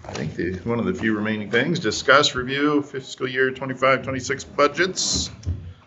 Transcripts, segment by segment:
I think one of the few remaining things, discuss, review fiscal year 25-26 budgets.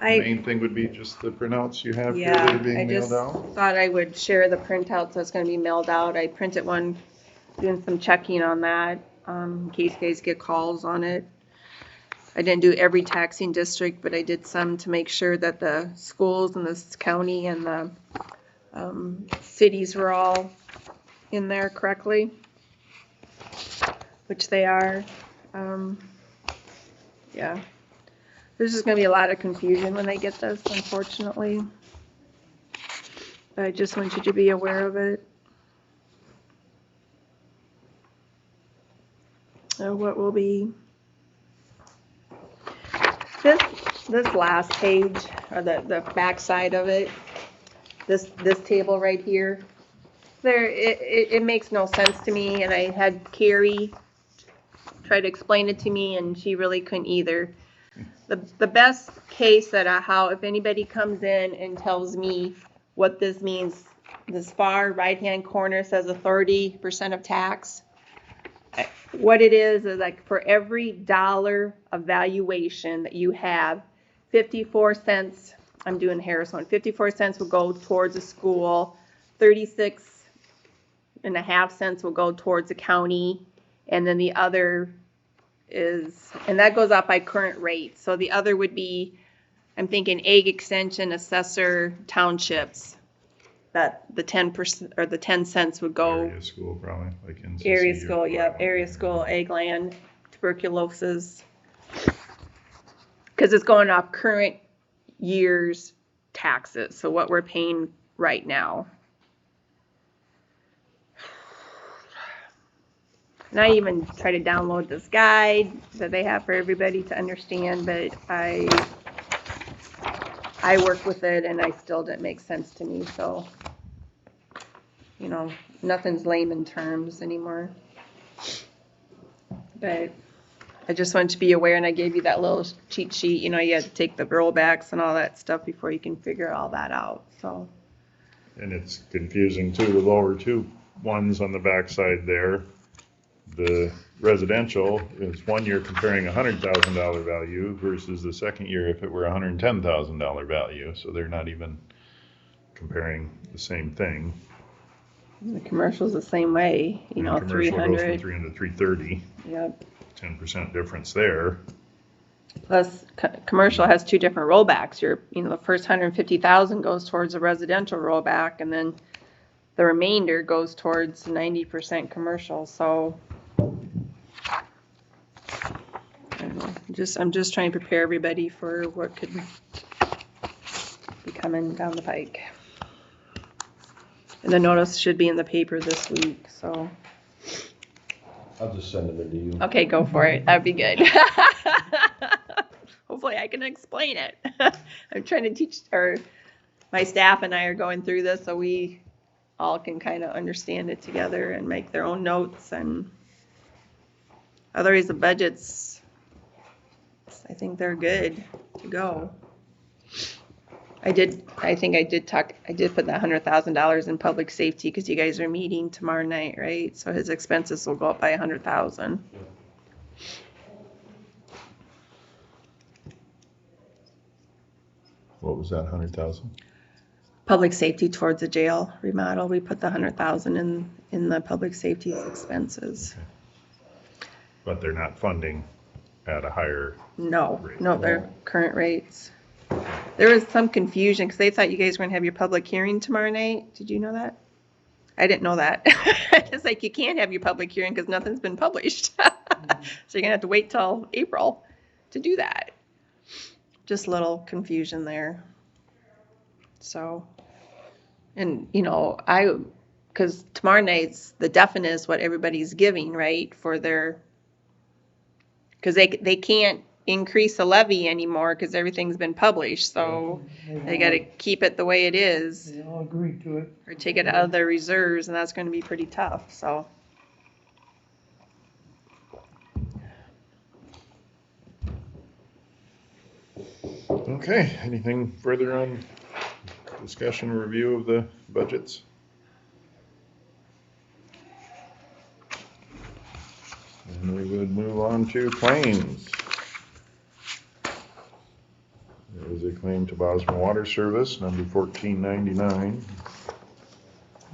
The main thing would be just the printouts you have here that are being mailed out. I just thought I would share the printouts that's going to be mailed out. I printed one, doing some checking on that, in case you guys get calls on it. I didn't do every taxing district, but I did some to make sure that the schools in this county and the cities were all in there correctly, which they are. Yeah. There's just going to be a lot of confusion when they get this, unfortunately. But I just want you to be aware of it. What will be this last page, or the back side of it, this table right here, it makes no sense to me, and I had Carrie try to explain it to me, and she really couldn't either. The best case that if anybody comes in and tells me what this means, this far right-hand corner says authority % of tax. What it is like for every dollar of valuation that you have, 54 cents, I'm doing Harris one, 54 cents will go towards a school, 36.5 cents will go towards a county, and then the other and that goes up by current rate. So the other would be, I'm thinking egg extension, assessor, townships, that the 10% or the 10 cents would go. Area school probably, like in Area school, yep, area school, egg land, tuberculosis. Because it's going off current year's taxes, so what we're paying right now. And I even try to download this guide that they have for everybody to understand, but I work with it and I still didn't make sense to me. So, nothing's layman terms anymore. But I just wanted to be aware, and I gave you that little cheat sheet. You had to take the rollbacks and all that stuff before you can figure all that out. So. And it's confusing too, the lower two ones on the backside there. The residential is 1 year comparing $100,000 value versus the second year if it were $110,000 value. So they're not even comparing the same thing. The commercial's the same way, commercial 300. Goes from 300 to 330. Yep. 10% difference there. Plus, commercial has two different rollbacks. The first 150,000 goes towards a residential rollback, and then the remainder goes towards 90% commercial. So. I'm just trying to prepare everybody for what could be coming down the pike. And the notice should be in the paper this week, so. I'll just send them into you. Okay, go for it. That'd be good. Hopefully I can explain it. I'm trying to teach, or my staff and I are going through this so we all can kind of understand it together and make their own notes. And otherwise the budgets, I think they're good to go. I did put that $100,000 in public safety because you guys are meeting tomorrow night, right? So his expenses will go up by $100,000. What was that, 100,000? Public safety towards the jail remodel. We put the $100,000 in the public safety expenses. Okay. But they're not funding at a higher rate. No, they're current rates. There was some confusion because they thought you guys were going to have your public hearing tomorrow night. Did you know that? I didn't know that. It's like you can't have your public hearing because nothing's been published. So you're going to have to wait till April to do that. Just a little confusion there. So, and because tomorrow night's the definite is what everybody's giving, right? For their, because they can't increase the levy anymore because everything's been published. So they got to keep it the way it is. They all agreed to it. Or take it out of their reserves, and that's going to be pretty tough. So. Okay, anything further on discussion or review of the budgets? would move on to claims. There is a claim to Bosma Water Service, number 1499.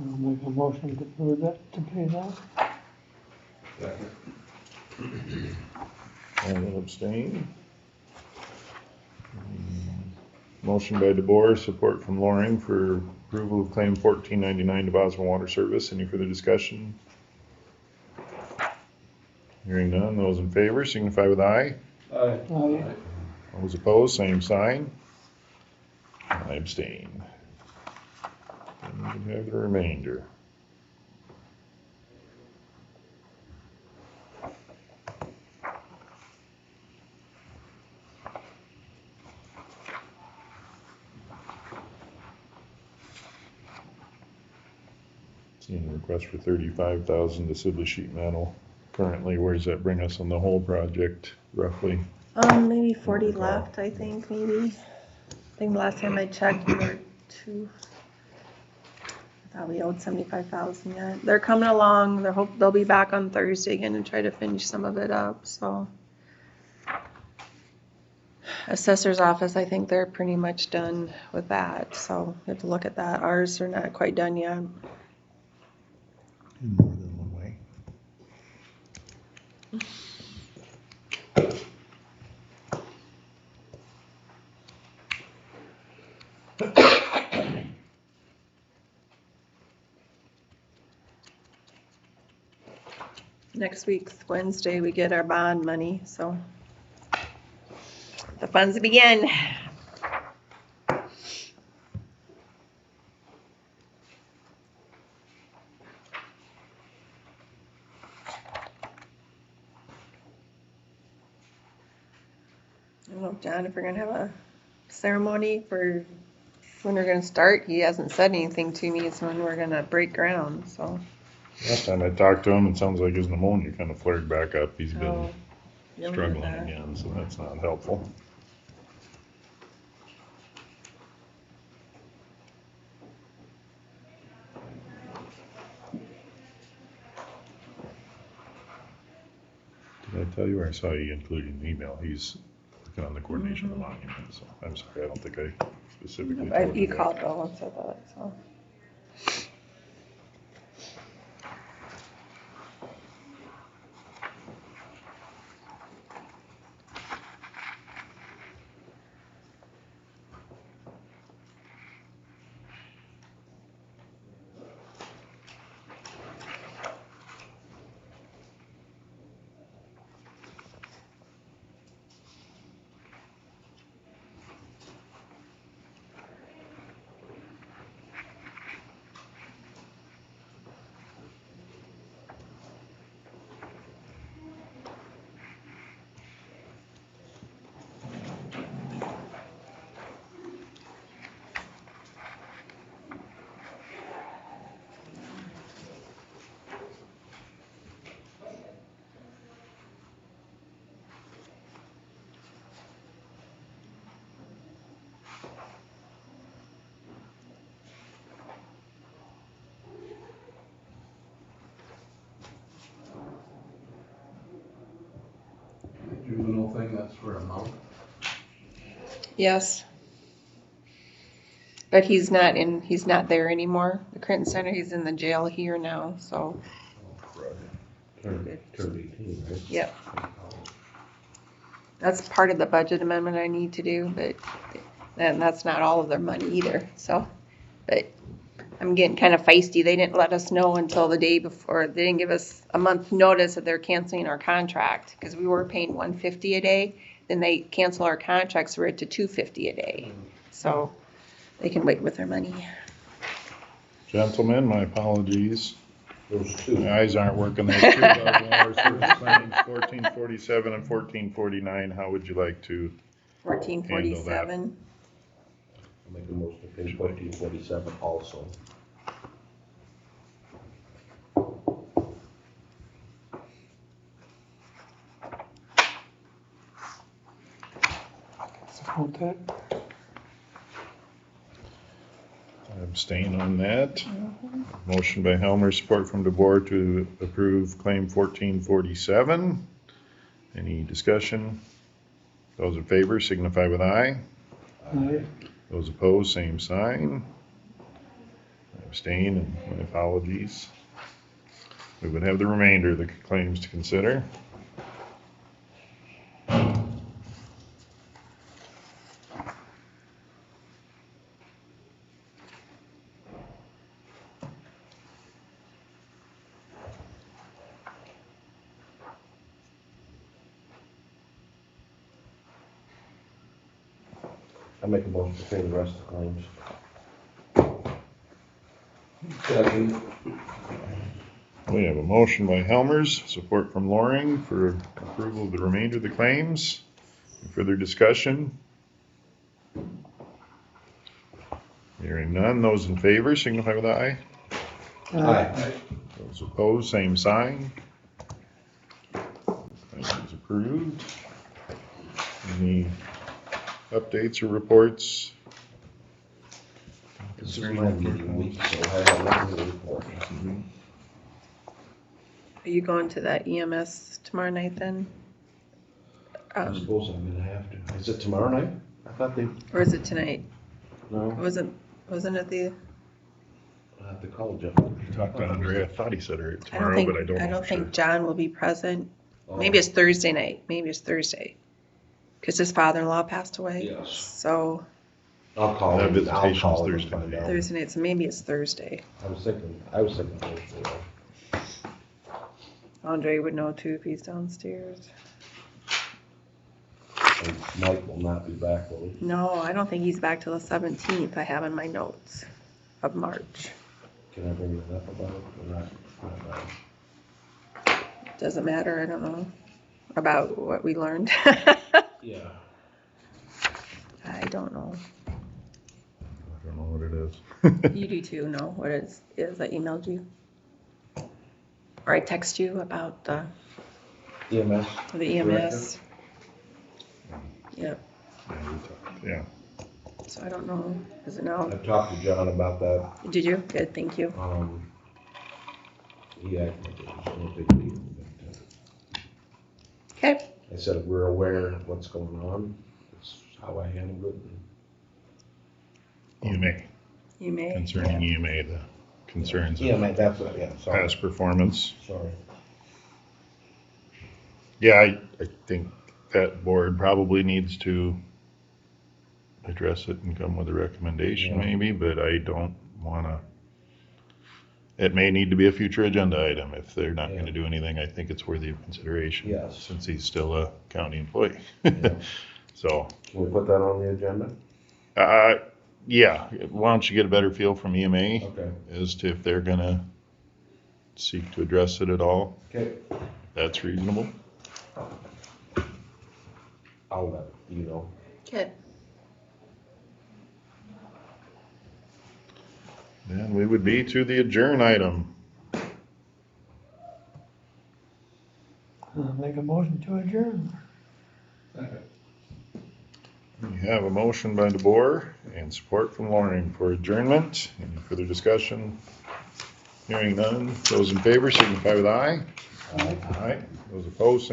I'll make a motion to approve that, to pay that. I will abstain. Motion by DeBoer, support from Loring for approval of claim 1499 to Bosma Water Service. Any further discussion? Hearing none, those in favor signify with aye. Aye. Aye. Those opposed, same sign. I abstain. And we can have the remainder. Seeing a request for 35,000 to Sibley Sheet Metal. Currently, where does that bring us on the whole project, roughly? Maybe 40 recall. left, I think, maybe. I think last time I checked, we were I thought we owed 75,000 yet. They're coming along. They'll be back on Thursday again and try to finish some of it up, so. Assessor's office, I think they're pretty much done with that, so we have to look at that. Ours are not quite done yet. In more than one way. Next week's Wednesday, we get our bond money, so the funds begin. I don't know, John, if we're gonna have a ceremony for when we're gonna start. He hasn't said anything to me. It's when we're gonna break ground, so. Last time I talked to him, it sounds like his pneumonia kind of flared back up. He's been Oh, dealing with struggling that. again, so that's not helpful. Did I tell you, or I saw you including an email? He's working on the coordination of the monument, so I'm sorry, I don't think I specifically told you You that. called Bill and said that, so. Juvenile thing, that's for a month. Yes. But he's not there anymore. The Clinton Center, he's in the jail here now, so, Turned 18, right? yep. That's part of the budget amendment I need to do, but then that's not all of their money either, so. But I'm getting kind of feisty. They didn't let us know until the day before. They didn't give us a month notice that they're canceling our contract, because we were paying $150 a day. Then they cancel our contracts, we're at to $250 a day. So they can wait with their money. Gentlemen, my apologies. Those two. My eyes aren't working. There's two Bosma Water Service claims, 1447 and 1449. How would you like to? 1447. I'll make a motion to pay 1447 also. Support that. I abstain on that. Motion by Helmer, support from DeBoer to approve claim 1447. Any discussion? Those in favor signify with aye. Aye. Those opposed, same sign. I abstain, and my apologies. We would have the remainder of the claims to consider. I make a motion to pay the rest of the claims. Second. We have a motion by Helmers, support from Loring for approval of the remainder of the claims. Any further discussion? Hearing none, those in favor signify with aye. Aye. Those opposed, same sign. Claims approved. Any updates or reports? This is my meeting week, so I have nothing to report. Are you going to that EMS tomorrow night then? I suppose I'm gonna have to. Is it tomorrow night? I thought they, Or is it tonight? no, Wasn't it the, I'll have to call Jeff. Talked to Andre, I thought he said it I don't tomorrow, think, but I don't know I don't for sure. think John will be present. Oh, Maybe it's Thursday night, maybe it's Thursday. Cause his father-in-law passed away. Yes. So I'll call That him. visitation's I'll call him and Thursday find night. out. Thursday night, so maybe it's Thursday. I was thinking Thursday. Andre would know too if he's downstairs. And Mike will not be back, will he? No, I don't think he's back till the 17th. I have in my notes of March. Can I bring that up about it or not? Doesn't matter, I don't know about what we learned. Yeah. I don't know. I don't know what it is. You do too know what it is. I emailed you. Or I text you about the EMS? EMS. Yep, Yeah, we talked, yeah. so I don't know. Is it now? I talked to John about that. Did you? Good, thank you. He acted like it was no big deal. But, Okay. I said, we're aware of what's going on. It's how I handle it. EMA, You may. concerning EMA, the concerns Yeah, of mate, that's what, yeah, sorry. past performance. Sorry. Yeah, I think that board probably needs to address it and come with a recommendation Yeah. maybe, but I don't wanna, it may need to be a future agenda item. If they're not gonna Yeah. do anything, I think it's worthy of consideration. Yes. Since he's still a county employee. Yeah. So, Can we put that on the agenda? yeah, why don't you get a better feel from EMA Okay. as to if they're gonna seek to address it at all? Okay. That's reasonable. I'll let you know. Okay. Then we would be to the adjourn item. Make a motion to adjourn. We have a motion by DeBoer and support from Loring for adjournment. Any further discussion? Hearing none. Those in favor signify with aye. Aye. Those opposed, same